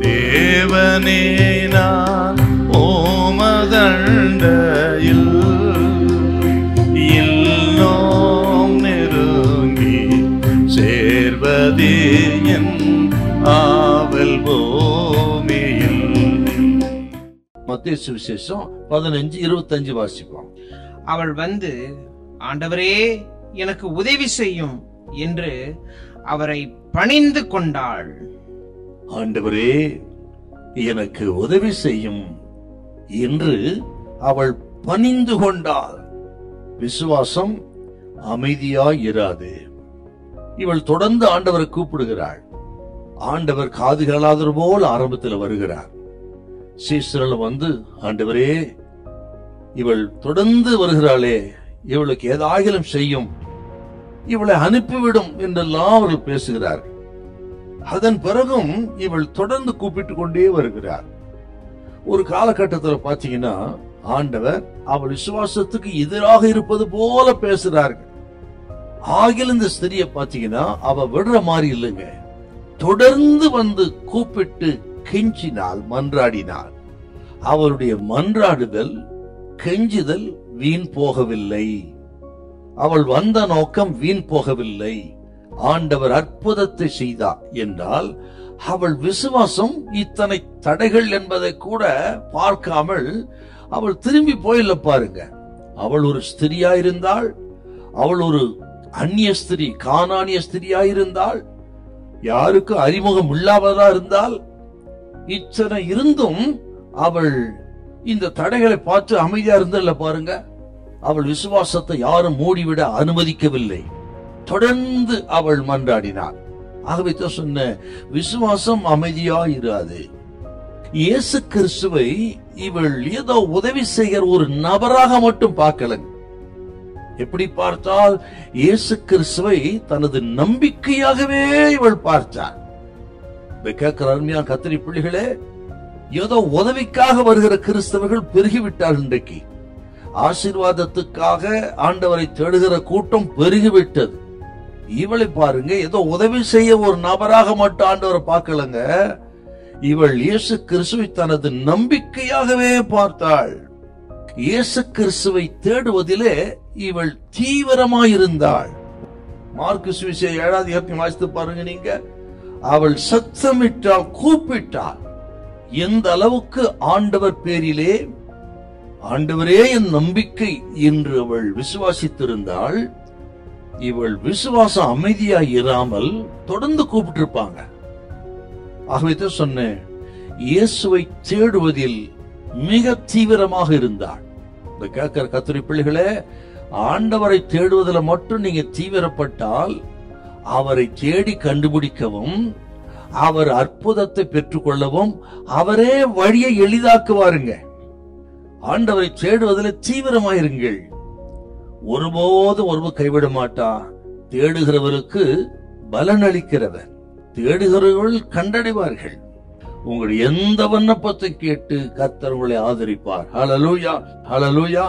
தேவனே நான் ஓமதண்டையில் இன்னும் நெருங்கி சேர்வதே என் ஆவல் பூமியில். மத்தேயு சுவிசேஷம் 15:25 வாசிப்போம். அவள் வந்து, ஆண்டவரே எனக்கு உதவி செய்யும் என்று அவரை பணிந்து கொண்டாள். ஆண்டவரே எனக்கு உதவி செய்யும் என்று அவள் பணிந்து கொண்டாள். விசுவாசம் அமைதியாய் இராது. இவள் தொடர்ந்து ஆண்டவரை கூப்பிடுகிறாள். ஆண்டவர் காது கேளாதவர் போல் ஆரம்பத்தில் வருகிறார். சீசர்கள் வந்து, ஆண்டவரே இவள் தொடர்ந்து வருகிறாளே, இவளுக்கு ஏதாகிலும் செய்யும், இவளை அனுப்பிவிடும் என்றெல்லாம் அவர்கள் பேசுகிறார்கள். அதன் பிறகும் இவள் தொடர்ந்து கூப்பிட்டு கொண்டே வருகிறார். ஒரு காலகட்டத்தில் பாத்தீங்கன்னா ஆண்டவர் அவள் விசுவாசத்துக்கு எதிராக இருப்பது போல பேசுறார்கள். ஆகில இந்த ஸ்திரியை பாத்தீங்கன்னா அவ விடுற மாதிரி இல்லைங்க. தொடர்ந்து வந்து கூப்பிட்டு கெஞ்சினாள், மன்றாடினாள். அவருடைய மன்றாடுதல், கெஞ்சுதல் வீண் போகவில்லை. அவள் வந்த நோக்கம் வீண் போகவில்லை. ஆண்டவர் அற்புதத்தை செய்தார் என்றால் அவள் விசுவாசம் இத்தனை தடைகள் என்பதை கூட பார்க்காமல் அவள் திரும்பி போயில்ல பாருங்க. அவள் ஒரு ஸ்திரியாயிருந்தாள். அவள் ஒரு அந்நிய ஸ்திரி, கானானிய ஸ்திரியாயிருந்தாள். யாருக்கு அறிமுகம் இல்லாததா இருந்தால். இத்தனை இருந்தும் அவள் இந்த தடைகளை பார்த்து அமைதியா இருந்தல்ல பாருங்க. அவள் விசுவாசத்தை யாரும் மூடிவிட அனுமதிக்கவில்லை. தொடர்ந்து அவள் மன்றாடினாள். ஆகவே சொன்ன விசுவாசம் அமைதியா இராது. இயேசு கிறிஸ்துவை இவள் ஏதோ உதவி செய்கிற ஒரு நபராக மட்டும் பார்க்கலங்க. எப்படி பார்த்தால் இயேசு கிறிஸ்துவை தனது நம்பிக்கையாகவே இவள் பார்த்தாள். கேட்கிற அருமையான கத்திரி பிள்ளைகளே, ஏதோ உதவிக்காக வருகிற கிறிஸ்தவர்கள் பெருகிவிட்டார். இன்றைக்கு ஆசீர்வாதத்துக்காக ஆண்டவரை தேடுகிற கூட்டம் பெருகிவிட்டது. இவளை பாருங்க, ஏதோ உதவி செய்ய ஒரு நபராக மட்டும் ஆண்டவரை பார்க்கலங்க. இவள் இயேசு கிறிஸ்துவை தனது நம்பிக்கையாகவே பார்த்தாள். இயேசு கிறிஸ்துவை தேடுவதிலே இவள் தீவிரமாயிருந்தாள். மார்க்கு சுவிசேஷம் 7ஆம் அதிகாரத்தை வாசித்து பாருங்க நீங்க. அவள் சத்தமிட்டாள், கூப்பிட்டாள். எந்த அளவுக்கு ஆண்டவர் பேரிலே, ஆண்டவரே என் நம்பிக்கை என்று அவள் விசுவாசித்திருந்தாள். இவள் விசுவாசம் அமைதியா இராமல் தொடர்ந்து கூப்பிட்டு இருப்பாங்க. ஆகவே சொன்னேன், இயேசுவை தேடுவதில் மிக தீவிரமாக இருந்தாள். இந்த கேட்கிற கத்திரி பிள்ளைகளே, ஆண்டவரை தேடுவதில் மட்டும் நீங்க தீவிரப்பட்டால் அவரை தேடி கண்டுபிடிக்கவும், அவர் அற்புதத்தை பெற்றுக்கொள்ளவும் அவரே வழியை எளிதாக்குவாருங்க. ஆண்டவரை தேடுவதில் தீவிரமாயிருங்கள். ஒருபோதும் ஒருவர் கைவிட மாட்டா. தேடுகிறவருக்கு பலன் அளிக்கிறவர். தேடுகிறவர்கள் கண்டடைவார்கள். உங்களுடைய எந்த விண்ணப்பத்தை கேட்டு கர்த்தர் உங்களை ஆதரிப்பார். ஹல்லேலூயா, ஹல்லேலூயா.